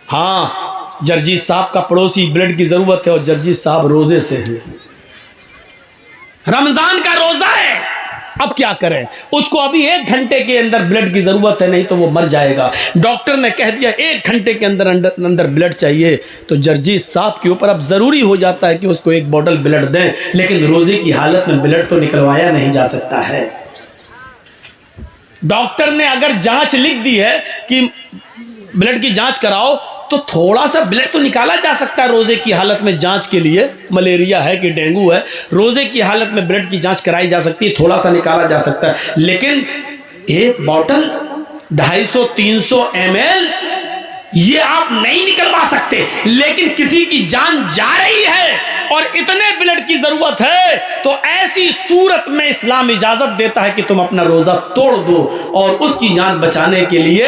हाँ, जर्जी साहब का पड़ोसी ब्लड की जरूरत है और जर्जी साहब रोजे से है, रमजान का रोजा है। अब क्या करें, उसको अभी 1 घंटे के अंदर ब्लड की जरूरत है, नहीं तो वो मर जाएगा। डॉक्टर ने कह दिया 1 घंटे के अंदर ब्लड चाहिए, तो जर्जी साहब के ऊपर अब जरूरी हो जाता है कि उसको 1 बॉटल ब्लड दें, लेकिन रोजे की हालत में ब्लड तो निकलवाया नहीं जा सकता है। डॉक्टर ने अगर जांच लिख दी है कि ब्लड की जांच कराओ, तो थोड़ा सा ब्लड तो निकाला जा सकता है रोजे की हालत में जांच के लिए। मलेरिया है कि डेंगू है, रोजे की हालत में ब्लड की जांच कराई जा सकती है, थोड़ा सा निकाला जा सकता है। लेकिन 1 बॉटल 250-300 ml ये आप नहीं निकलवा सकते। लेकिन किसी की जान जा रही है और इतने ब्लड की जरूरत है, तो ऐसी सूरत में इस्लाम इजाजत देता है कि तुम अपना रोजा तोड़ दो और उसकी जान बचाने के लिए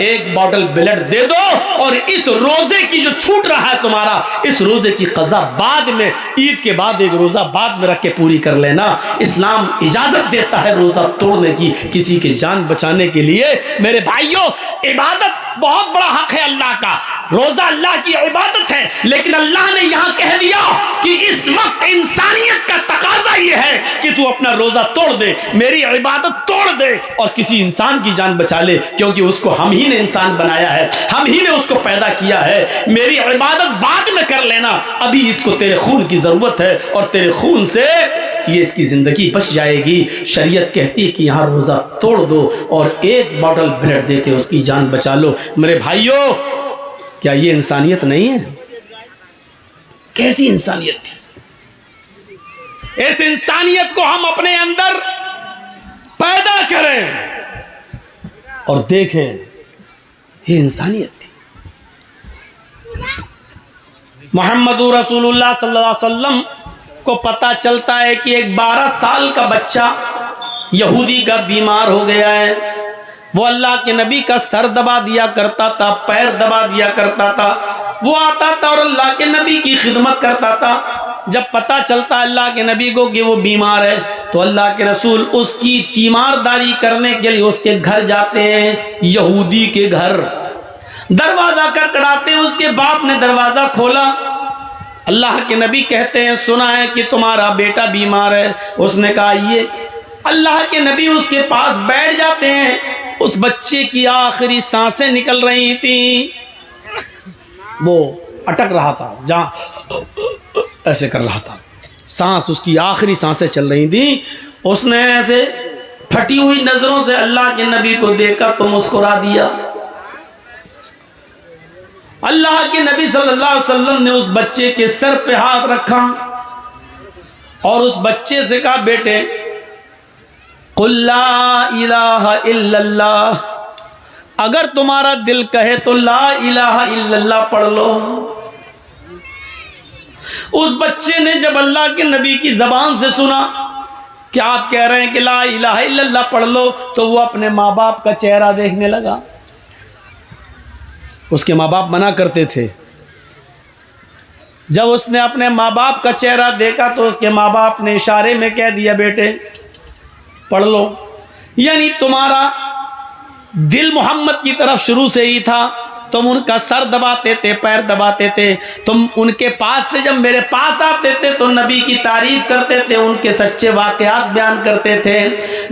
1 बॉटल ब्लड दे दो। और इस रोजे की जो छूट रहा है तुम्हारा, इस रोजे की कज़ा बाद में, ईद के बाद 1 रोजा बाद में रख के पूरी कर लेना। इस्लाम इजाजत देता है रोजा तोड़ने की, किसी की जान बचाने के लिए। मेरे भाइयों, इबादत बहुत बड़ा हक है अल्लाह का, रोजा अल्लाह की इबादत है। लेकिन अल्लाह ने यहां कह दिया कि इस वक्त इंसानियत का तकाजा यह है कि तू अपना रोजा तोड़ दे, मेरी इबादत तोड़ दे और किसी इंसान की जान बचा ले, क्योंकि उसको हम ही ने इंसान बनाया है, हम ही ने उसको पैदा किया है। मेरी इबादत बाद में कर लेना, अभी इसको तेरे खून की जरूरत है और तेरे खून से ये इसकी जिंदगी बच जाएगी। शरीयत कहती है कि यहां रोजा तोड़ दो और 1 बॉटल ब्लड दे के उसकी जान बचा लो। मेरे भाइयों, क्या ये इंसानियत नहीं है? कैसी इंसानियत थी? इस इंसानियत को हम अपने अंदर पैदा करें और देखें, ये इंसानियत थी। मोहम्मदुर रसूलुल्लाह सल्लल्लाहु अलैहि वसल्लम को पता चलता है कि एक 12 साल का बच्चा यहूदी का बीमार हो गया है। वो अल्लाह के नबी का सर दबा दिया करता था, पैर दबा दिया करता था, वो आता था और अल्लाह के नबी की खिदमत करता था। जब पता चलता अल्लाह के नबी को कि वो बीमार है, तो अल्लाह के रसूल उसकी तीमारदारी करने के लिए उसके घर जाते हैं, यहूदी के घर। दरवाजा खटखटाते हैं, उसके बाप ने दरवाजा खोला। अल्लाह के नबी कहते हैं, सुना है कि तुम्हारा बेटा बीमार है। उसने कहा आइए। अल्लाह के नबी उसके पास बैठ जाते हैं। उस बच्चे की आखिरी सांसें निकल रही थी, वो अटक रहा था, जहां ऐसे कर रहा था, सांस उसकी आखिरी सांसें चल रही थी। उसने ऐसे फटी हुई नजरों से अल्लाह के नबी को देखा तो मुस्कुरा दिया। अल्लाह के नबी सल्लल्लाहु अलैहि वसल्लम ने उस बच्चे के सर पे हाथ रखा और उस बच्चे से कहा, बेटे कुल ला इलाहा इल्लल्लाह, अगर तुम्हारा दिल कहे तो ला इलाहा इल्लल्लाह पढ़ लो। उस बच्चे ने जब अल्लाह के नबी की जबान से सुना कि आप कह रहे हैं कि ला इलाहा इल्लल्लाह पढ़ लो, तो वो अपने माँ बाप का चेहरा देखने लगा। उसके माँ बाप मना करते थे। जब उसने अपने माँ बाप का चेहरा देखा तो उसके माँ बाप ने इशारे में कह दिया, बेटे पढ़ लो। यानी तुम्हारा दिल मोहम्मद की तरफ शुरू से ही था, तुम उनका सर दबाते थे, पैर दबाते थे, तुम उनके पास से जब मेरे पास आते थे तो नबी की तारीफ करते थे, उनके सच्चे वाकयात बयान करते थे।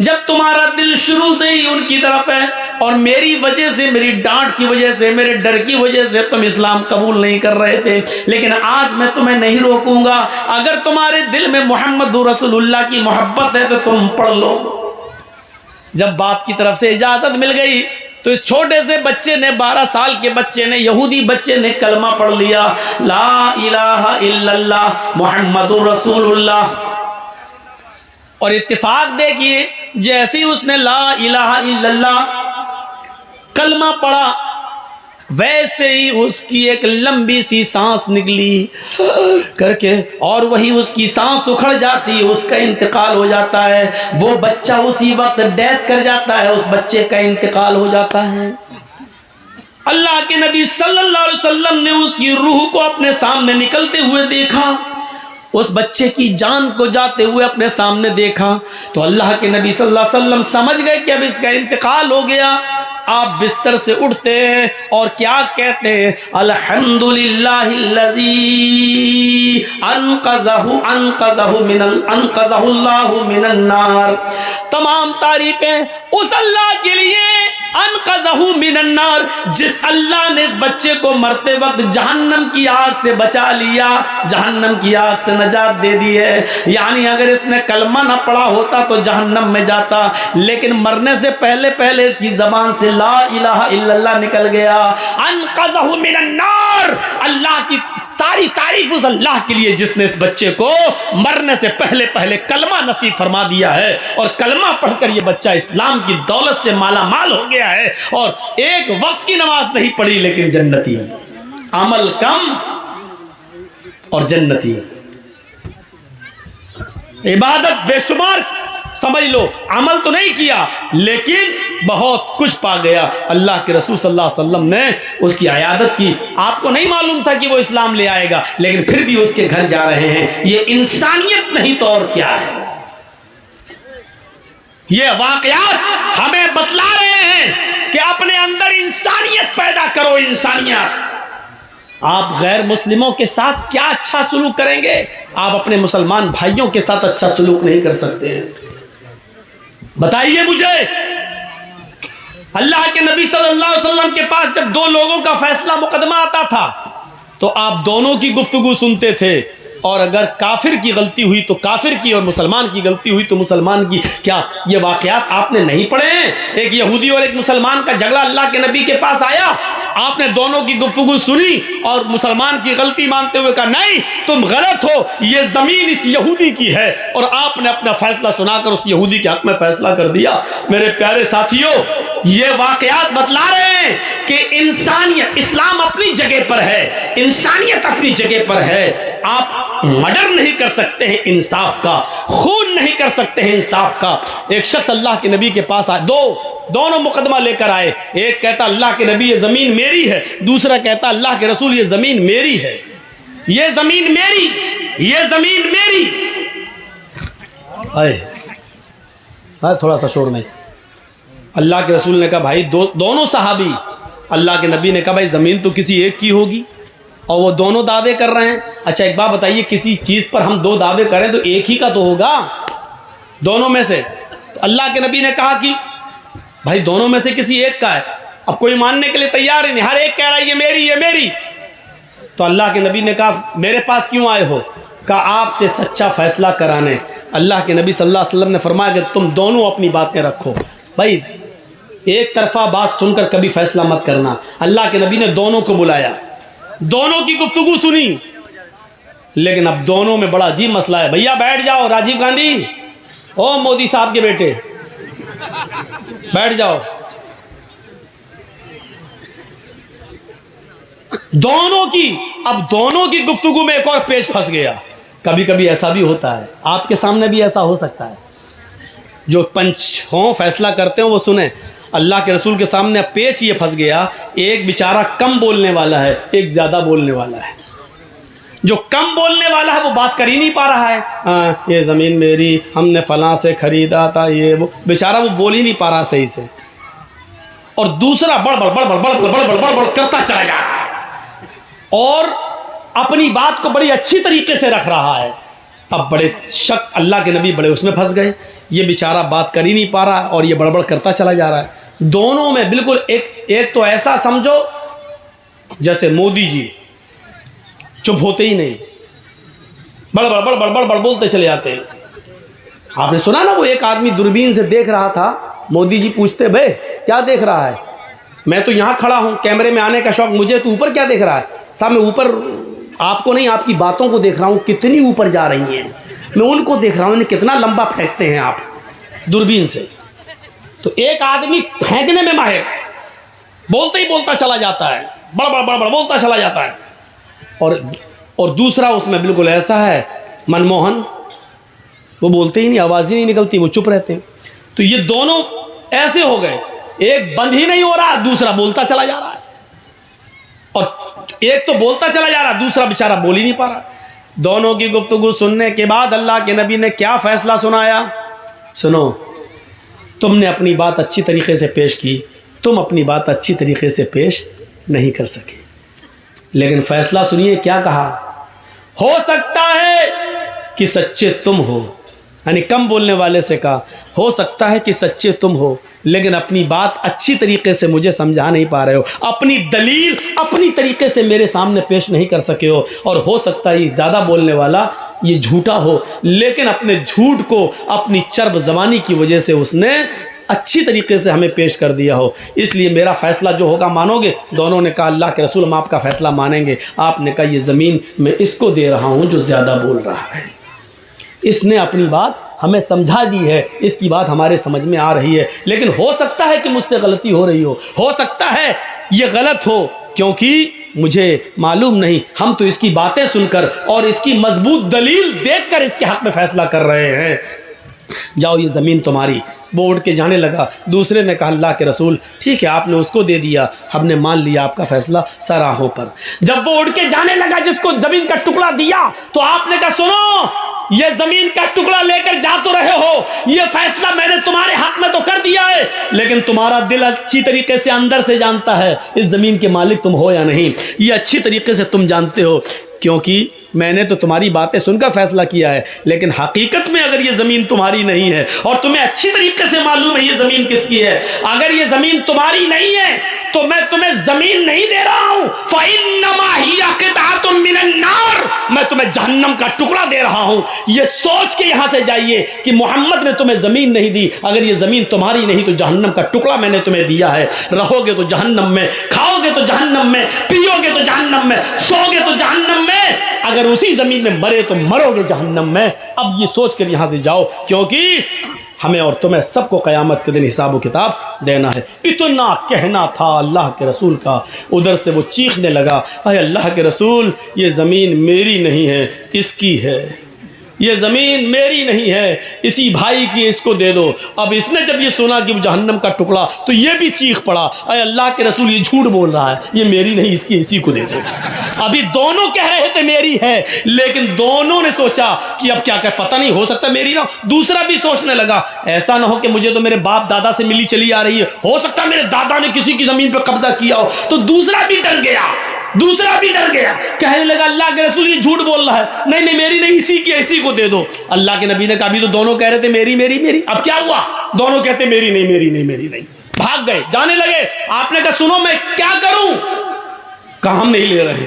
जब तुम्हारा दिल शुरू से ही उनकी तरफ है और मेरी वजह से, मेरी डांट की वजह से, मेरे डर की वजह से तुम इस्लाम कबूल नहीं कर रहे थे, लेकिन आज मैं तुम्हें नहीं रोकूंगा। अगर तुम्हारे दिल में मोहम्मद रसूलुल्लाह की मोहब्बत है तो तुम पढ़ लो। जब बाप की तरफ से इजाजत मिल गई तो इस छोटे से बच्चे ने, 12 साल के बच्चे ने, यहूदी बच्चे ने कलमा पढ़ लिया, ला इलाहा इल्लल्लाह मुहम्मदुर रसूलुल्लाह। और इत्तेफाक देखिए, जैसे ही उसने ला इलाहा इल्लल्लाह कलमा पढ़ा, वैसे ही उसकी एक लंबी सी सांस निकली करके, और वही उसकी सांस उखड़ जाती है, उसका इंतकाल हो जाता है। वो बच्चा उसी वक्त डेथ कर जाता है, उस बच्चे का इंतकाल हो जाता है। अल्लाह के नबी सल्लल्लाहु अलैहि वसल्लम ने उसकी रूह को अपने सामने निकलते हुए देखा, उस बच्चे की जान को जाते हुए अपने सामने देखा, तो अल्लाह के नबी सल्लल्लाहु अलैहि वसल्लम समझ गए कि अब इसका इंतकाल हो गया। आप बिस्तर से उठते हैं और क्या कहते हैं, अल्हम्दुलिल्लाहिल्लज़ी अनक़ज़हुल्लाहु मिनन नार। तमाम तारीफें उस अल्लाह के लिए, अनक़ज़हु मिनन नार, जिस अल्लाह ने इस बच्चे को मरते वक्त जहन्नम की आग से बचा लिया, जहन्नम की आग से नजात दे दी है। यानी अगर इसने कलमा न पढ़ा होता तो जहन्नम में जाता, लेकिन मरने से पहले पहले इसकी जबान से ला इलाहा इल्लल्लाह निकल गया। अनक़ज़हु मिनन नार, अल्लाह की सारी तारीफ उस अल्लाह के लिए जिसने इस बच्चे को मरने से पहले पहले कलमा नसीब फरमा दिया है, और कलमा पढ़कर ये बच्चा इस्लाम की दौलत से माला माल हो गया है, और एक वक्त की नमाज नहीं पढ़ी लेकिन जन्नती, अमल कम और जन्नती, इबादत बेशुमार समझ लो, अमल तो नहीं किया लेकिन बहुत कुछ पा गया। अल्लाह के रसूल सल्लल्लाहु अलैहि वसल्लम ने उसकी इयादत की। आपको नहीं मालूम था कि वो इस्लाम ले आएगा, लेकिन फिर भी उसके घर जा रहे हैं। ये इंसानियत नहीं तो और क्या है। ये वाकयात हमें बतला रहे हैं कि अपने अंदर इंसानियत पैदा करो, इंसानियत। आप गैर मुस्लिमों के साथ क्या अच्छा सलूक करेंगे, आप अपने मुसलमान भाइयों के साथ अच्छा सलूक नहीं कर सकते हैं। बताइए मुझे, अल्लाह के नबी सल्लल्लाहु अलैहि वसल्लम के पास जब दो लोगों का फैसला मुकदमा आता था तो आप दोनों की गुफ्तगू सुनते थे, और अगर काफिर की गलती हुई तो काफिर की, और मुसलमान की गलती हुई तो मुसलमान की। क्या ये वाकयात आपने नहीं पढ़े हैं? एक यहूदी और एक मुसलमान का झगड़ा अल्लाह के नबी के पास आया, आपने दोनों की गुफ्तगू सुनी और मुसलमान की गलती मानते हुए कहा नहीं तुम गलत हो, ये जमीन इस यहूदी की है, और आपने अपना फैसला सुनाकर उस यहूदी के हक में फैसला कर दिया। मेरे प्यारे साथियों, ये वाकयात बतला रहे हैं कि इंसानियत, इस्लाम अपनी जगह पर है, इंसानियत अपनी जगह पर है। आप मर्डर नहीं कर सकते हैं इंसाफ का, खून नहीं कर सकते हैं इंसाफ का। एक शख्स अल्लाह के नबी के पास आए, दोनों मुकदमा लेकर आए। एक कहता अल्लाह के नबी ये जमीन मेरी है, दूसरा कहता अल्लाह के रसूल ये जमीन मेरी है, ये जमीन मेरी, ये जमीन मेरी। आए थोड़ा सा शोर नहीं। अल्लाह के रसूल ने कहा भाई दोनों सहाबी, अल्लाह के नबी ने कहा भाई ज़मीन तो किसी एक की होगी, और वो दोनों दावे कर रहे हैं। अच्छा एक बात बताइए, किसी चीज़ पर हम दो दावे करें तो एक ही का तो होगा दोनों में से। तो अल्लाह के नबी ने कहा कि भाई दोनों में से किसी एक का है। अब कोई मानने के लिए तैयार ही नहीं, हर एक कह रहा है ये मेरी, ये मेरी। तो अल्लाह के नबी ने कहा मेरे पास क्यों आए हो? कहा आपसे सच्चा फैसला कराने। अल्लाह के नबी सल्लल्लाहु अलैहि वसल्लम ने फरमाया कि तुम दोनों अपनी बातें रखो, भाई एक तरफा बात सुनकर कभी फैसला मत करना। अल्लाह के नबी ने दोनों को बुलाया, दोनों की गुफ्तगू सुनी, लेकिन अब दोनों में बड़ा अजीब मसला है। भैया बैठ जाओ, राजीव गांधी, ओ मोदी साहब के बेटे बैठ जाओ। दोनों की गुफ्तगू में एक और पेच फंस गया। कभी कभी ऐसा भी होता है, आपके सामने भी ऐसा हो सकता है। जो पंच हों फैसला करते हो वो सुने। अल्लाह के रसूल के सामने पेच ये फंस गया, एक बेचारा कम बोलने वाला है, एक ज़्यादा बोलने वाला है। जो कम बोलने वाला है वो बात कर ही नहीं पा रहा है, ये ज़मीन मेरी, हमने फलां से ख़रीदा था, ये वो, बेचारा वो बोल ही नहीं पा रहा सही से। और दूसरा बड़ करता चला जा रहा है और अपनी बात को बड़ी अच्छी तरीके से रख रहा है। अब बड़े शक, अल्लाह के नबी बड़े उसमें फंस गए, ये बेचारा बात कर ही नहीं पा रहा और ये बड़बड़ करता चला जा रहा है। दोनों में बिल्कुल एक तो ऐसा समझो जैसे मोदी जी चुप होते ही नहीं, बड़ बोलते चले जाते हैं। आपने सुना ना, वो एक आदमी दूरबीन से देख रहा था, मोदी जी पूछते भाई क्या देख रहा है? मैं तो यहाँ खड़ा हूँ, कैमरे में आने का शौक मुझे, तो ऊपर क्या देख रहा है? साहब मैं ऊपर आपको नहीं, आपकी बातों को देख रहा हूँ, कितनी ऊपर जा रही हैं, मैं उनको देख रहा हूँ, इन्हें कितना लंबा फेंकते हैं आप दूरबीन से। तो एक आदमी फेंकने में माहिर, बोलते ही बोलता चला जाता है, बड़ बोलता चला जाता है। और दूसरा उसमें बिल्कुल ऐसा है मनमोहन, वो बोलते ही नहीं, आवाज़ ही नहीं निकलती, वो चुप रहते हैं। तो ये दोनों ऐसे हो गए, एक बंद ही नहीं हो रहा, दूसरा बोलता चला जा रहा है, और एक तो बोलता चला जा रहा, दूसरा बेचारा बोल ही नहीं पा रहा। दोनों की गुफ्तगू सुनने के बाद अल्लाह के नबी ने क्या फैसला सुनाया? सुनो, तुमने अपनी बात अच्छी तरीके से पेश की, तुम अपनी बात अच्छी तरीके से पेश नहीं कर सके। लेकिन फैसला सुनिए क्या कहा, हो सकता है कि सच्चे तुम हो, यानी कम बोलने वाले से कहा हो सकता है कि सच्चे तुम हो, लेकिन अपनी बात अच्छी तरीके से मुझे समझा नहीं पा रहे हो, अपनी दलील अपनी तरीके से मेरे सामने पेश नहीं कर सके हो, और हो सकता है ये ज़्यादा बोलने वाला ये झूठा हो, लेकिन अपने झूठ को अपनी चर्ब ज़बानी की वजह से उसने अच्छी तरीके से हमें पेश कर दिया हो, इसलिए मेरा फ़ैसला जो होगा मानोगे। दोनों ने कहा अल्लाह के रसूल हम आपका फ़ैसला मानेंगे। आपने कहा ये ज़मीन मैं इसको दे रहा हूँ जो ज़्यादा बोल रहा है, इसने अपनी बात हमें समझा दी है, इसकी बात हमारे समझ में आ रही है, लेकिन हो सकता है कि मुझसे गलती हो रही हो सकता है ये गलत हो, क्योंकि मुझे मालूम नहीं, हम तो इसकी बातें सुनकर और इसकी मजबूत दलील देखकर इसके हक़ में फ़ैसला कर रहे हैं। जाओ ये ज़मीन तुम्हारी। वो उड़ के जाने लगा। दूसरे ने कहा अल्लाह के रसूल ठीक है आपने उसको दे दिया, हमने मान लिया आपका फैसला सराहों पर। जब वो उड़ के जाने लगा जिसको ज़मीन का टुकड़ा दिया, तो आपने कहा सुनो ये ज़मीन का टुकड़ा लेकर जा तो रहे हो, ये फैसला मैंने तुम्हारे हक में तो कर दिया है, लेकिन तुम्हारा दिल अच्छी तरीके से अंदर से जानता है इस ज़मीन के मालिक तुम हो या नहीं, ये अच्छी तरीके से तुम जानते हो, क्योंकि मैंने तो तुम्हारी बातें सुनकर फैसला किया है, लेकिन हकीकत में अगर ये ज़मीन तुम्हारी नहीं है और तुम्हें अच्छी तरीके से मालूम है ये ज़मीन किसकी है, अगर ये ज़मीन तुम्हारी नहीं है तो मैं तुम्हें ज़मीन नहीं दे रहा हूँ, फ़इन्नमा हिया क़ित्अतुम मिनन नार, मैं तुम्हें जहन्नम का टुकड़ा दे रहा हूँ। ये सोच के यहाँ से जाइए कि मोहम्मद ने तुम्हें ज़मीन नहीं दी, अगर ये ज़मीन तुम्हारी नहीं तो जहन्नम का टुकड़ा मैंने तुम्हें दिया है। रहोगे तो जहन्नम में, खाओगे तो जहन्नम में, पियोगे तो जहन्नम में, सोओगे तो जहन्नम में, अगर उसी ज़मीन में मरे तो मरोगे जहन्नम में। अब ये सोच कर यहाँ से जाओ, क्योंकि हमें और तुम्हें सबको क़यामत के दिन हिसाब व किताब देना है। इतना कहना था अल्लाह के रसूल का। उधर से वो चीखने लगा, अरे अल्लाह के रसूल ये ज़मीन मेरी नहीं है इसकी है, ये ज़मीन मेरी नहीं है इसी भाई की, इसको दे दो। अब इसने जब ये सुना कि वो जहन्नम का टुकड़ा, तो ये भी चीख पड़ा, अरे अल्लाह के रसूल ये झूठ बोल रहा है, ये मेरी नहीं इसकी, इसी को दे दो। अभी दोनों कह रहे थे मेरी है, लेकिन दोनों ने सोचा कि अब क्या कर, पता नहीं हो सकता मेरी ना। दूसरा भी सोचने लगा ऐसा ना हो कि मुझे तो मेरे बाप दादा से मिली चली आ रही है, हो सकता है मेरे दादा ने किसी की ज़मीन पर कब्जा किया हो। तो दूसरा भी डर गया, कहने लगा अल्लाह के रसूल ये झूठ बोल रहा है, नहीं नहीं मेरी नहीं इसी की, इसी को दे दो। अल्लाह के नबी ने कहा अभी तो दोनों कह रहे थे मेरी मेरी मेरी, अब क्या हुआ, दोनों कहते मेरी नहीं मेरी नहीं मेरी नहीं, भाग गए, जाने लगे। आपने कहा सुनो मैं क्या करूं, कहा हम नहीं ले रहे।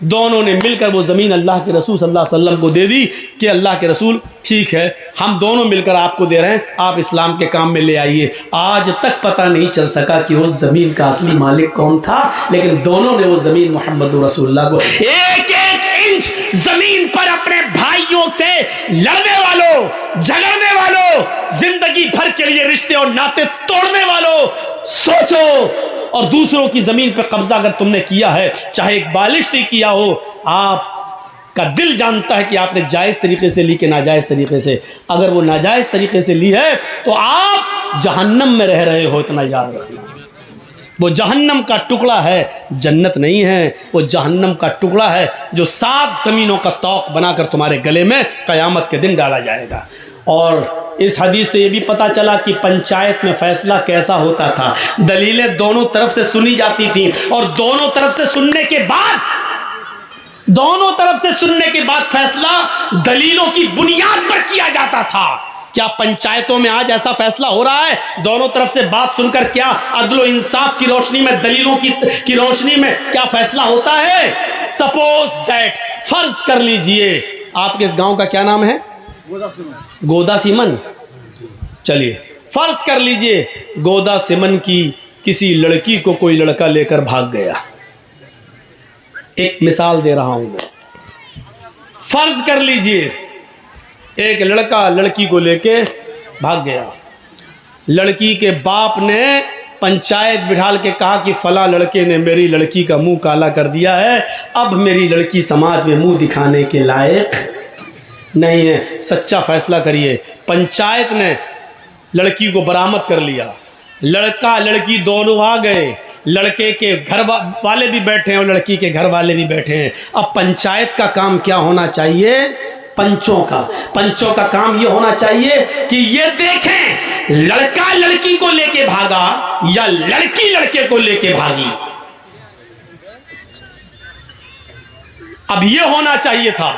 दोनों ने मिलकर वो ज़मीन अल्लाह के रसूल सल्लल्लाहु अलैहि वसल्लम को दे दी कि अल्लाह के रसूल ठीक है हम दोनों मिलकर आपको दे रहे हैं, आप इस्लाम के काम में ले आइए। आज तक पता नहीं चल सका कि उस ज़मीन का असली मालिक कौन था, लेकिन दोनों ने वो ज़मीन मोहम्मद रसूलुल्लाह को, एक एक इंच ज़मीन पर अपने भाइयों से लड़ने वालों, झगड़ने वालों, जिंदगी भर के लिए रिश्ते और नाते तोड़ने वालों, सोचो। और दूसरों की ज़मीन पर कब्जा अगर तुमने किया है, चाहे एक बालिश किया हो, आपका दिल जानता है कि आपने जायज़ तरीके से ली कि नाजायज़ तरीके से। अगर वो नाजायज़ तरीके से ली है तो आप जहन्नम में रह रहे हो, इतना याद रखना। वो जहन्नम का टुकड़ा है, जन्नत नहीं है, वो जहन्नम का टुकड़ा है जो 7 ज़मीनों का तौक बनाकर तुम्हारे गले में क़यामत के दिन डाला जाएगा। और इस हदीस से ये भी पता चला कि पंचायत में फैसला कैसा होता था। दलीलें दोनों तरफ से सुनी जाती थी, और दोनों तरफ से सुनने के बाद फैसला दलीलों की बुनियाद पर किया जाता था। क्या पंचायतों में आज ऐसा फैसला हो रहा है? दोनों तरफ से बात सुनकर क्या अदल व इंसाफ की रोशनी में, दलीलों की रोशनी में क्या फैसला होता है? सपोज दैट, फर्ज कर लीजिए, आपके इस गांव का क्या नाम है? गोदा सिमन। चलिए फर्ज कर लीजिए गोदा सिमन की किसी लड़की को कोई लड़का लेकर भाग गया। एक मिसाल दे रहा हूं मैं। फर्ज कर लीजिए एक लड़का लड़की को लेके भाग गया। लड़की के बाप ने पंचायत बिठाल के कहा कि फला लड़के ने मेरी लड़की का मुंह काला कर दिया है, अब मेरी लड़की समाज में मुंह दिखाने के लायक नहीं है, सच्चा फैसला करिए। पंचायत ने लड़की को बरामद कर लिया, लड़का लड़की दोनों आ गए, लड़के के घर वाले भी बैठे हैं और लड़की के घर वाले भी बैठे हैं। अब पंचायत का काम क्या होना चाहिए? पंचों का काम यह होना चाहिए कि ये देखें लड़का लड़की को लेके भागा या लड़की लड़के को लेके भागी। अब यह होना चाहिए था।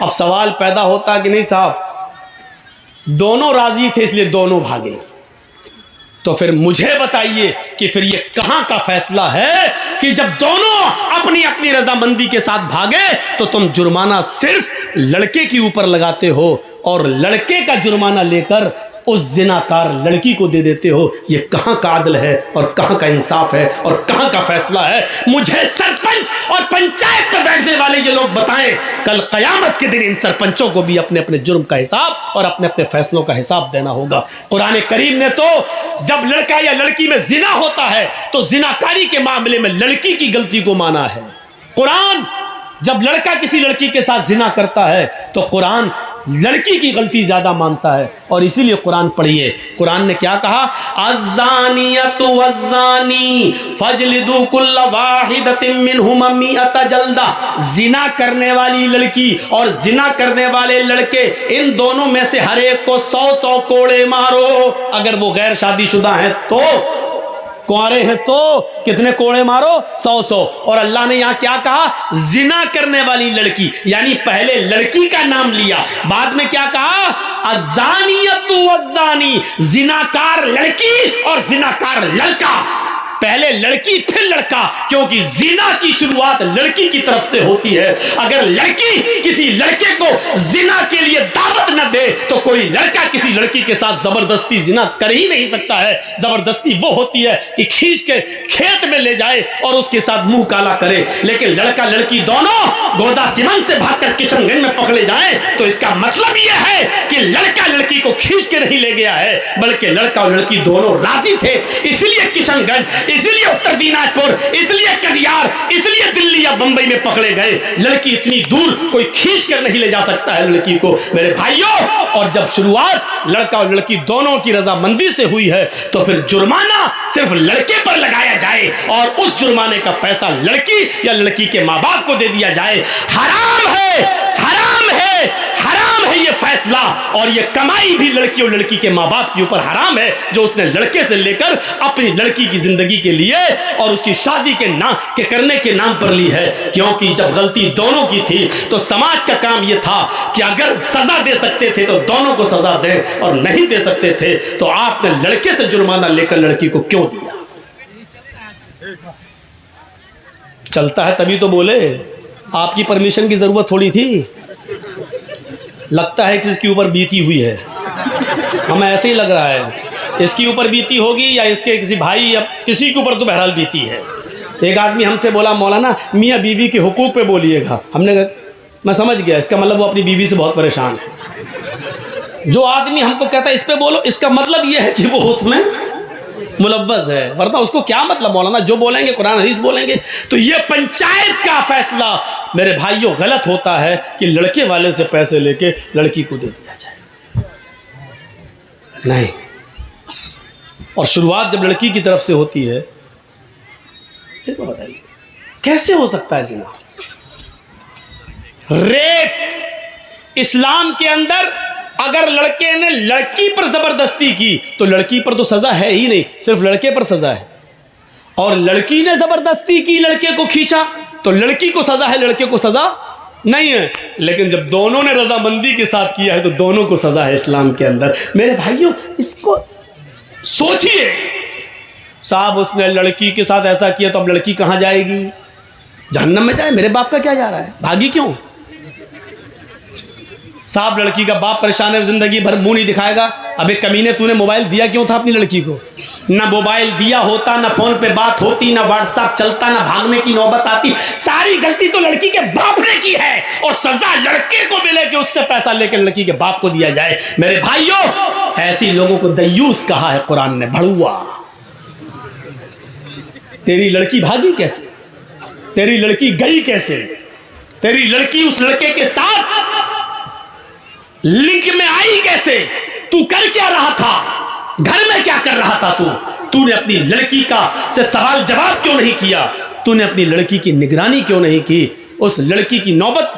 अब सवाल पैदा होता कि नहीं साहब दोनों राजी थे इसलिए दोनों भागे, तो फिर मुझे बताइए कि फिर ये कहां का फैसला है कि जब दोनों अपनी अपनी रजामंदी के साथ भागे तो तुम जुर्माना सिर्फ लड़के के ऊपर लगाते हो और लड़के का जुर्माना लेकर उस जिनाकार लड़की को दे देते हो। ये कहां का आदल है और कहां का इंसाफ है और कहां का फैसला है? मुझे सरपंच और पंचायत पर बैठने वाले ये लोग बताएं। कल कयामत के दिन इन सरपंचों को भी अपने अपने जुर्म का हिसाब और अपने अपने फैसलों का हिसाब देना होगा। कुरान करीम ने तो जब लड़का या लड़की में जिना होता है तो जिनाकारी के मामले में लड़की की गलती को माना है। कुरान जब लड़का किसी लड़की के साथ जिना करता है तो कुरान लड़की की गलती ज्यादा मानता है। और इसीलिए कुरान पढ़िए, कुरान ने क्या कहा? अज़्ज़ानियतु वज़्ज़ानी फजलिदू कुल्ल वाहिदतिन मिनहुमा मिअता जल्दा। जिना करने वाली लड़की और जिना करने वाले लड़के, इन दोनों में से हर एक को 100 कोड़े मारो। अगर वो गैर शादीशुदा हैं तो, कुंवारे हैं तो कितने कोड़े मारो? 100। और अल्लाह ने यहां क्या कहा? जिना करने वाली लड़की, यानी पहले लड़की का नाम लिया, बाद में क्या कहा? अज़्ज़ानियतु वज़्ज़ानी, जिनाकार लड़की और जिनाकार लड़का। पहले लड़की फिर लड़का, क्योंकि जिना की शुरुआत लड़की की तरफ से होती है। अगर लड़की किसी लड़के को जिना के लिए दावत न दे तो कोई लड़का किसी लड़की के साथ जबरदस्ती जिना कर ही नहीं सकता है। जबरदस्ती वो होती है कि खींच के खेत में ले जाए और उसके साथ मुंह काला करे, लेकिन लड़का लड़की दोनों गोदा सिमन से भागकर किशनगंज में पकड़े जाए तो इसका मतलब यह है कि लड़का लड़की को खींच के नहीं ले गया है, बल्कि लड़का और लड़की दोनों राजी थे। इसलिए किशनगंज, इसलिए उत्तर दिनाजपुर, इसलिए कटिहार, इसलिए दिल्ली या बंबई में पकड़े गए। लड़की इतनी दूर कोई खींच कर नहीं ले जा सकता है लड़की को, मेरे भाइयों। और जब शुरुआत लड़का और लड़की दोनों की रजामंदी से हुई है तो फिर जुर्माना सिर्फ लड़के पर लगाया जाए और उस जुर्माने का पैसा लड़की या लड़की के माँ बाप को दे दिया जाए। हराम है, हराम है, हराम है ये फैसला। और ये कमाई भी लड़की और लड़की के माँ बाप के ऊपर हराम है, जो उसने लड़के से लेकर अपनी लड़की की जिंदगी के लिए और उसकी शादी के नाम के करने के नाम पर ली है। क्योंकि जब गलती दोनों की थी तो समाज का काम यह था कि अगर सजा दे सकते थे तो दोनों को सजा दें, और नहीं दे सकते थे तो आपने लड़के से जुर्माना लेकर लड़की को क्यों दिया? चलता है तभी तो बोले, आपकी परमिशन की जरूरत थोड़ी थी। लगता है कि इसके ऊपर बीती हुई है, हमें ऐसे ही लग रहा है इसके ऊपर बीती होगी या इसके किसी भाई या किसी के ऊपर तो बहरहाल बीती है। एक आदमी हमसे बोला, मौलाना मियाँ बीवी के हुकूक पे बोलिएगा। हमने कहा मैं समझ गया, इसका मतलब वो अपनी बीवी से बहुत परेशान है। जो आदमी हमको कहता है इस पे बोलो, इसका मतलब ये है कि वो उसमें मुलव्वस है, वरना उसको क्या मतलब? मौलाना जो बोलेंगे कुरान हदीस बोलेंगे। तो ये पंचायत का फैसला मेरे भाइयों गलत होता है कि लड़के वाले से पैसे लेके लड़की को दे दिया जाए, नहीं। और शुरुआत जब लड़की की तरफ से होती है, एक बात बताइए कैसे हो सकता है जिना? रेप इस्लाम के अंदर अगर लड़के ने लड़की पर जबरदस्ती की तो लड़की पर तो सजा है ही नहीं, सिर्फ लड़के पर सजा है। और लड़की ने जबरदस्ती की, लड़के को खींचा, तो लड़की को सजा है, लड़के को सजा नहीं है। लेकिन जब दोनों ने रजामंदी के साथ किया है तो दोनों को सजा है इस्लाम के अंदर। मेरे भाइयों इसको सोचिए, साहब उसने लड़की के साथ ऐसा किया तो अब लड़की कहां जाएगी? जहन्नम में जाए। मेरे बाप का क्या जा रहा है, भागी क्यों? साहब लड़की का बाप परेशान है, जिंदगी भर मुंह नहीं दिखाएगा। अबे कमीने, तूने मोबाइल दिया क्यों था अपनी लड़की को? ना मोबाइल दिया होता, ना फोन पे बात होती, ना व्हाट्सएप चलता, ना भागने की नौबत आती। सारी गलती तो लड़की के बाप ने की है और सजा लड़के को मिले कि उससे पैसा लेकर लड़की के बाप को दिया जाए। मेरे भाइयों ऐसी लोगों को दय्यूस कहा है कुरान ने, भड़ुआ। तेरी लड़की भागी कैसे? तेरी लड़की गई कैसे? तेरी लड़की उस लड़के के साथ लिंक में आई कैसे? तू कर क्या रहा था? घर में क्या कर रहा था तूने अपनी लड़की का से सवाल जवाब क्यों नहीं किया? तूने अपनी लड़की की निगरानी क्यों नहीं की? उस लड़की की नौबत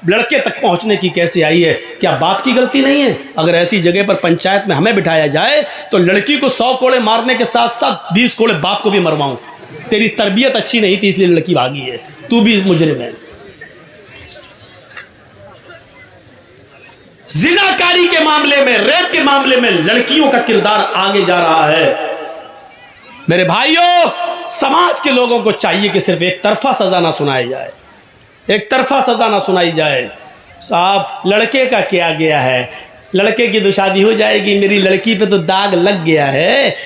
लड़के तक पहुंचने की कैसे आई है? क्या बाप की गलती नहीं है? अगर ऐसी जगह पर पंचायत में हमें बिठाया जाए तो लड़की को 100 कोड़े मारने के साथ साथ 20 कोड़े बाप को भी मरवाऊं। तेरी तरबियत अच्छी नहीं थी इसलिए लड़की भागी है, तू भी मुजरिम है। जिनाकारी के मामले में, रेप के मामले में लड़कियों का किरदार आगे जा रहा है। मेरे भाइयों, समाज के लोगों को चाहिए कि सिर्फ एक तरफा सजा ना सुनाई जाए, एक तरफा सजा ना सुनाई जाए। साहब, लड़के का क्या गया है, लड़के की तो शादी हो जाएगी, मेरी लड़की पे तो दाग लग गया है,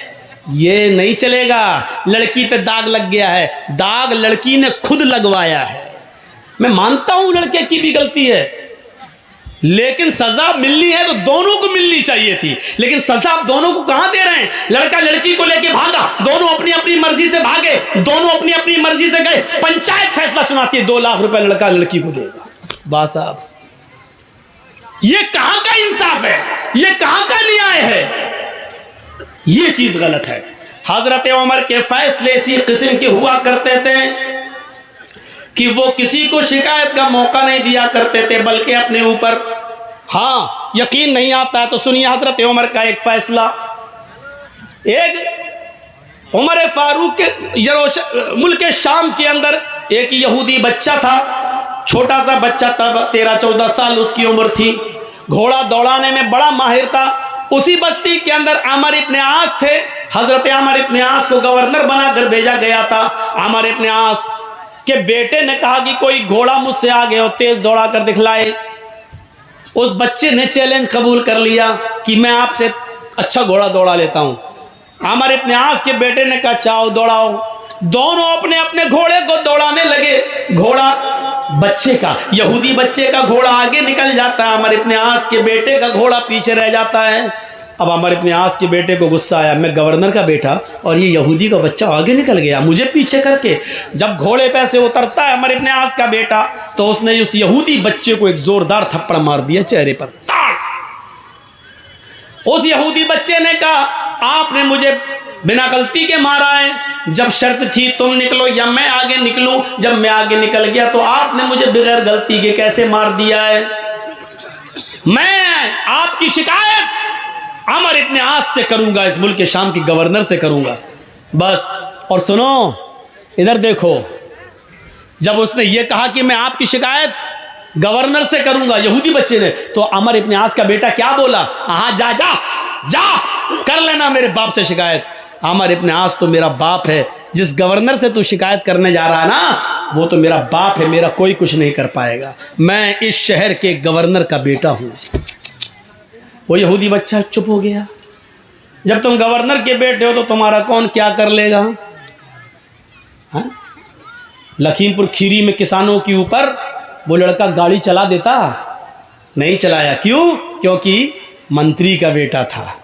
ये नहीं चलेगा। लड़की पे दाग लग गया है, दाग लड़की ने खुद लगवाया है। मैं मानता हूं लड़के की भी गलती है, लेकिन सजा मिलनी है तो दोनों को मिलनी चाहिए थी। लेकिन सजा आप दोनों को कहां दे रहे हैं? लड़का लड़की को लेके भागा, दोनों अपनी अपनी मर्जी से भागे, दोनों अपनी अपनी मर्जी से गए, पंचायत फैसला सुनाती है 2 लाख रुपए लड़का लड़की को देगा। वाह साहब, ये कहां का इंसाफ है, ये कहां का न्याय है? ये चीज गलत है। हजरत उमर के फैसले इसी किस्म के हुआ करते थे कि वो किसी को शिकायत का मौका नहीं दिया करते थे, बल्कि अपने ऊपर, हाँ यकीन नहीं आता है तो सुनिए हजरत उमर का एक फैसला। एक उमर फारूक के मुल्क शाम के अंदर एक यहूदी बच्चा था, छोटा सा बच्चा, तब 13-14 साल उसकी उम्र थी, घोड़ा दौड़ाने में बड़ा माहिर था। उसी बस्ती के अंदर आमर इब्न आस थे। हजरत आमर इब्न आस को गवर्नर बनाकर भेजा गया था। आमर इब्न आस के बेटे ने कहा कि कोई घोड़ा मुझसे आगे और तेज दौड़ा कर दिखलाए। उस बच्चे ने चैलेंज कबूल कर लिया कि मैं आपसे अच्छा घोड़ा दौड़ा लेता हूं। आमर इब्न आस के बेटे ने कहा चाओ दौड़ाओ। दोनों अपने अपने घोड़े को दौड़ाने लगे। घोड़ा बच्चे का, यहूदी बच्चे का घोड़ा आगे निकल जाता है, आमर इब्न आस के बेटे का घोड़ा पीछे रह जाता है। अब आमर इब्न आस के बेटे को गुस्सा आया, मैं गवर्नर का बेटा और ये यहूदी का बच्चा आगे निकल गया मुझे पीछे करके। जब घोड़े पे से उतरता है आमर इब्न आस का बेटा, तो उसने उस यहूदी बच्चे को एक जोरदार थप्पड़ मार दिया चेहरे पर। उस यहूदी बच्चे ने कहा आपने मुझे बिना गलती के मारा है, जब शर्त थी तुम निकलो या मैं आगे निकलूं, जब मैं आगे निकल गया तो आपने मुझे बगैर गलती के कैसे मार दिया है। मैं आपकी शिकायत आमर इब्न आस से करूंगा, इस मुल्क के शाम के गवर्नर से करूंगा बस। और सुनो इधर देखो, जब उसने ये कहा कि मैं आपकी शिकायत गवर्नर से करूंगा यहूदी बच्चे ने, तो आमर इब्न आस का बेटा क्या बोला, हाँ जा जा जा कर लेना मेरे बाप से शिकायत। आमर इब्न आस तो मेरा बाप है, जिस गवर्नर से तू शिकायत करने जा रहा है ना वो तो मेरा बाप है, मेरा कोई कुछ नहीं कर पाएगा, मैं इस शहर के गवर्नर का बेटा हूं। वो यहूदी बच्चा चुप हो गया। जब तुम गवर्नर के बेटे हो तो तुम्हारा कौन क्या कर लेगा। हाँ? लखीमपुर खीरी में किसानों के ऊपर वो लड़का गाड़ी चला देता, नहीं चलाया। क्यों? क्योंकि मंत्री का बेटा था।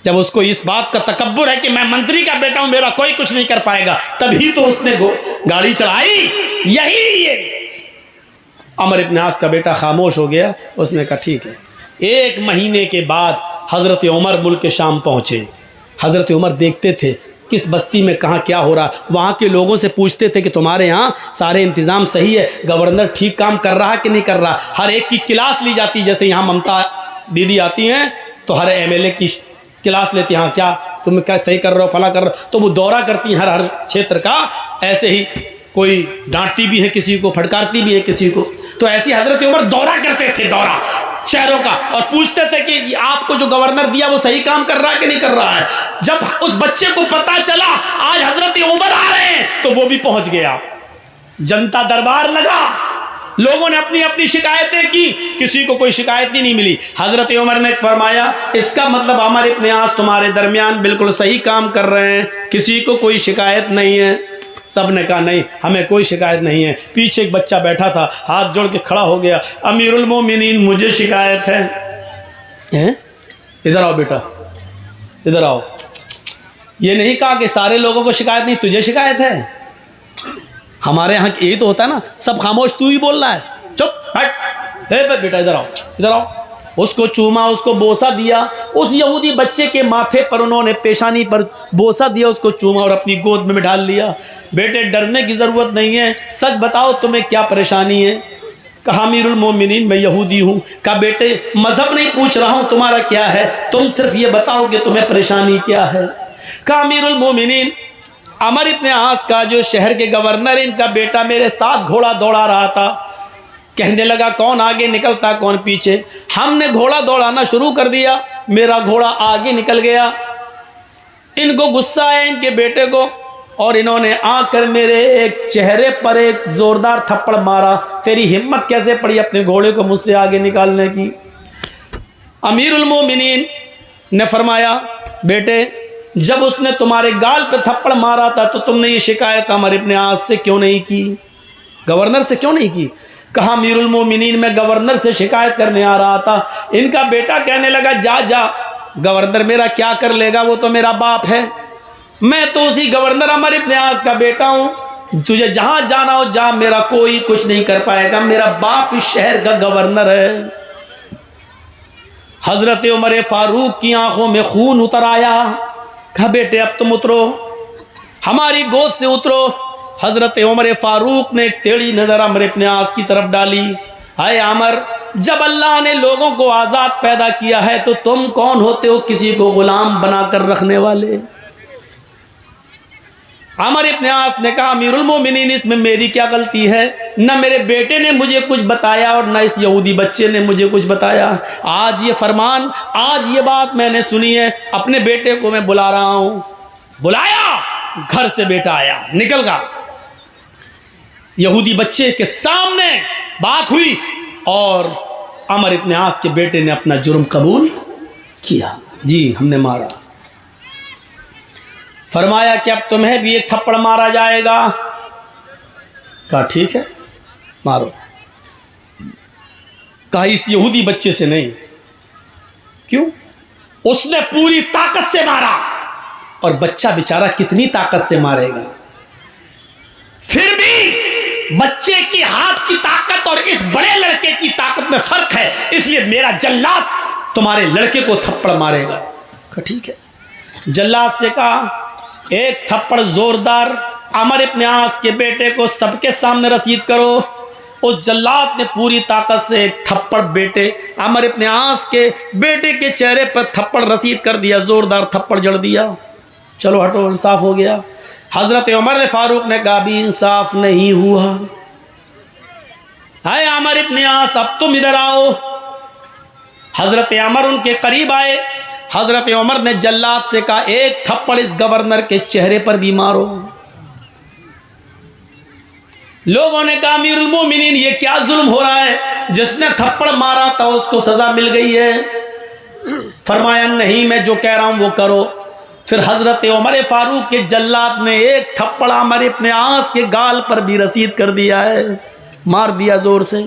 जब उसको इस बात का तकब्बुर है कि मैं मंत्री का बेटा हूं, मेरा कोई कुछ नहीं कर पाएगा, तभी तो उसने गाड़ी चढ़ाई। यही ये आमर इब्न आस का बेटा खामोश हो गया। उसने कहा ठीक है। 1 महीने के बाद हज़रत उमर मुल्क के शाम पहुँचे। हज़रत उमर देखते थे किस बस्ती में कहाँ क्या हो रहा, वहाँ के लोगों से पूछते थे कि तुम्हारे यहाँ सारे इंतज़ाम सही है, गवर्नर ठीक काम कर रहा है कि नहीं कर रहा। हर एक की क्लास ली जाती, जैसे यहाँ ममता दीदी आती हैं तो हर एमएलए की क्लास लेती हैं, हाँ क्या तुम क्या सही कर रहे हो, फला कर रहे हो, तो वो दौरा करती हैं हर क्षेत्र का। ऐसे ही कोई डांटती भी है किसी को, फटकारती भी है किसी को। तो ऐसी हजरत उमर दौरा करते थे, दौरा शहरों का, और पूछते थे कि आपको जो गवर्नर दिया वो सही काम कर रहा है कि नहीं कर रहा है। जब उस बच्चे को पता चला आज हजरत उमर आ रहे हैं तो वो भी पहुंच गया। जनता दरबार लगा, लोगों ने अपनी अपनी शिकायतें की, किसी को कोई शिकायत ही नहीं मिली। हजरत उमर ने फरमाया इसका मतलब आमर इब्न आस तुम्हारे दरमियान बिल्कुल सही काम कर रहे हैं, किसी को कोई शिकायत नहीं है। सब ने कहा नहीं हमें कोई शिकायत नहीं है। पीछे एक बच्चा बैठा था, हाथ जोड़ के खड़ा हो गया, अमीरुल मोमिनीन मुझे शिकायत है। इधर आओ बेटा, इधर आओ। ये नहीं कहा कि सारे लोगों को शिकायत नहीं, तुझे शिकायत है। हमारे यहाँ यही तो होता है ना, सब खामोश, तू ही बोल रहा है, चुप हट। बेटा इधर आओ, इधर आओ। उसको चूमा, उसको बोसा दिया। उस यहूदी बच्चे के माथे पर उन्होंने पेशानी पर बोसा दिया, उसको चूमा और अपनी गोद में बिठा लिया। बेटे डरने की ज़रूरत नहीं है, सच बताओ तुम्हें क्या परेशानी है। कहा अमीरुल मोमिनीन मैं यहूदी हूँ। कहा बेटे मजहब नहीं पूछ रहा हूँ तुम्हारा क्या है, तुम सिर्फ ये बताओ कि तुम्हें परेशानी क्या है। कहा अमीरुल मोमिनीन अमर इब्न आस का जो शहर के गवर्नर, इनका बेटा मेरे साथ घोड़ा दौड़ा रहा था। कहने लगा कौन आगे निकलता कौन पीछे। हमने घोड़ा दौड़ाना शुरू कर दिया, मेरा घोड़ा आगे निकल गया। इनको गुस्सा है इनके बेटे को, और इन्होंने आकर मेरे एक चेहरे पर एक जोरदार थप्पड़ मारा। तेरी हिम्मत कैसे पड़ी अपने घोड़े को मुझसे आगे निकालने की। अमीरुल मोमिनीन ने फरमाया बेटे जब उसने तुम्हारे गाल पे थप्पड़ मारा था तो तुमने ये शिकायत अमर इब्न आस से क्यों नहीं की, गवर्नर से क्यों नहीं की। कहा अमीरुल मोमिनीन मैं गवर्नर से शिकायत करने आ रहा था। इनका बेटा कहने लगा जा जा, गवर्नर मेरा क्या कर लेगा, वो तो मेरा बाप है, मैं तो उसी गवर्नर अमर इब्न आस का बेटा हूं, तुझे जहां जाना हो जा, मेरा कोई कुछ नहीं कर पाएगा, मेरा बाप इस शहर का गवर्नर है। हजरत उमर फारूक की आंखों में खून उतर आया। कहा बेटे अब तुम उतरो, हमारी गोद से उतरो। हजरत उमर फारूक ने एक टेढ़ी नजर अमर इब्न आस की तरफ डाली। हाय अमर, जब अल्लाह ने लोगों को आजाद पैदा किया है तो तुम कौन होते हो किसी को गुलाम बनाकर रखने वाले। अमर इब्न आस ने कहा अमीरुल मोमिनीन इसमें मेरी क्या गलती है, न मेरे बेटे ने मुझे कुछ बताया और न इस यहूदी बच्चे ने मुझे कुछ बताया। आज ये फरमान, आज ये बात मैंने सुनी है, अपने बेटे को मैं बुला रहा हूं। बुलाया, घर से बेटा आया, निकल गया। यहूदी बच्चे के सामने बात हुई और अमर इब्न आस के बेटे ने अपना जुर्म कबूल किया। जी हमने मारा। फरमाया कि अब तुम्हें भी एक थप्पड़ मारा जाएगा। कहा ठीक है मारो। कहा इस यहूदी बच्चे से नहीं। क्यों? उसने पूरी ताकत से मारा, और बच्चा बेचारा कितनी ताकत से मारेगा। फिर भी बच्चे की हाथ की ताकत और इस बड़े लड़के की ताकत में फर्क है, इसलिए मेरा जल्लाद तुम्हारे लड़के को थप्पड़ मारेगा। कहा ठीक है। जल्लाद से कहा एक थप्पड़ जोरदार अमर इब्न आस के बेटे को सबके सामने रसीद करो। उस जल्लाद ने पूरी ताकत से एक थप्पड़ बेटे अमर इब्न आस के बेटे के चेहरे पर थप्पड़ रसीद कर दिया, जोरदार थप्पड़ जड़ दिया। चलो हटो, इंसाफ हो गया। हजरत उमर फारूक ने कहा भी इंसाफ नहीं हुआ। हाय अमर इब्न आस अब तुम इधर आओ। हजरत उमर उनके करीब आए। हजरत उमर ने जल्लाद से कहा एक थप्पड़ इस गवर्नर के चेहरे पर भी मारो। लोगों ने कहा अमीरुल मोमिनीन ये क्या जुल्म हो रहा है, जिसने थप्पड़ मारा था उसको सजा मिल गई है। फरमाया नहीं मैं जो कह रहा हूं वो करो। फिर हजरत उमर फारूक के जल्लाद ने एक थप्पड़ अमर इब्न आस के गाल पर भी रसीद कर दिया है, मार दिया जोर से।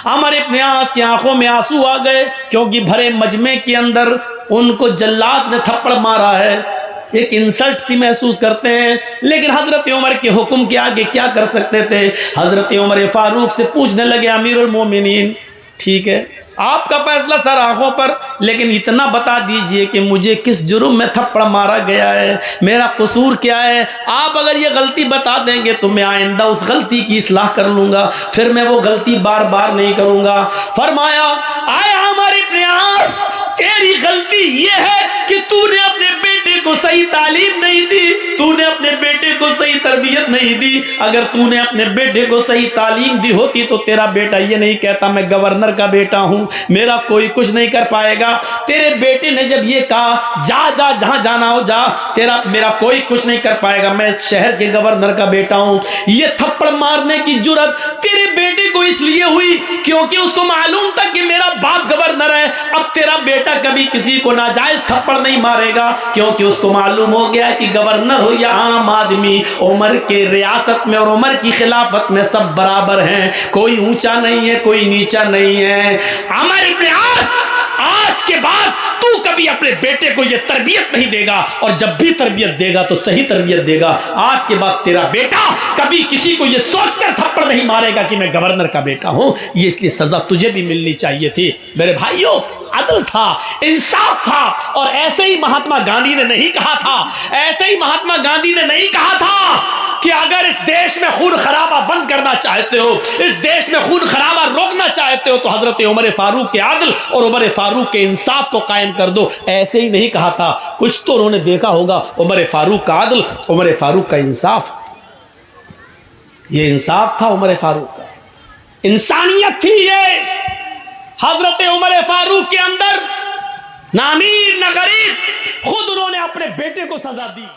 अमर इब्न आस की आंखों में आंसू आ गए, क्योंकि भरे मजमे के अंदर उनको जल्लाद ने थप्पड़ मारा है, एक इंसल्ट सी महसूस करते हैं। लेकिन हजरत उमर के हुक्म के आगे क्या कर सकते थे। हजरत उमर फारूक से पूछने लगे अमीरुल मोमिनीन ठीक है आपका फैसला सर आंखों पर, लेकिन इतना बता दीजिए कि मुझे किस जुर्म में थप्पड़ मारा गया है, मेरा कसूर क्या है। आप अगर ये गलती बता देंगे तो मैं आइंदा उस गलती की इस्लाह कर लूंगा, फिर मैं वो गलती बार बार नहीं करूंगा। फरमाया आए अमर इब्न आस, तेरी गलती ये है कि तूने अपने बेटे को सही तालीम नहीं दी, तूने अपने बेटे को सही तरबियत नहीं दी। अगर तूने अपने बेटे को सही तालीम दी होती तो तेरा बेटा ये नहीं कहता मैं गवर्नर का बेटा हूं, मेरा कोई कुछ नहीं कर पाएगा। तेरे बेटे ने जब ये कहा जा जा जहां जाना हो जा, तेरा मेरा कोई कुछ नहीं कर पाएगा, मैं इस शहर के गवर्नर का बेटा हूं। ये थप्पड़ मारने की जुर्रत तेरे बेटे को इसलिए हुई क्योंकि उसको मालूम था कि मेरा बाप गवर्नर है। अब तेरा बेटा कभी किसी को नाजायज थप्पड़ नहीं मारेगा, क्योंकि उसको मालूम हो गया कि गवर्नर हो या आम आदमी, उमर के रियासत में और उमर की खिलाफत में सब बराबर हैं, कोई ऊंचा नहीं है कोई नीचा नहीं है। अमर इब्न आस आज के बाद तू कभी अपने बेटे को यह तरबियत नहीं देगा, और जब भी तरबियत देगा तो सही तरबियत देगा। आज के बाद तेरा बेटा कभी किसी को यह सोचकर थप्पड़ नहीं मारेगा कि मैं गवर्नर का बेटा हूं। ये इसलिए सजा तुझे भी मिलनी चाहिए थी। मेरे भाइयों अदल था, इंसाफ था, और ऐसे ही महात्मा गांधी ने नहीं कहा था, ऐसे ही महात्मा गांधी ने नहीं कहा था कि अगर इस देश में खून खराबा बंद करना चाहते हो, इस देश में खून खराबा रोकना चाहते हो, तो हजरत उमर फारूक के आदल और उमर फारूक के इंसाफ को कायम कर दो। ऐसे ही नहीं कहा था, कुछ तो उन्होंने देखा होगा। उमर फारूक का आदल, उमर फारूक का इंसाफ, ये इंसाफ था उमर फारूक का, इंसानियत थी ये। हजरत उमर फारूक के अंदर ना अमीर ना गरीब, खुद उन्होंने अपने बेटे को सजा दी।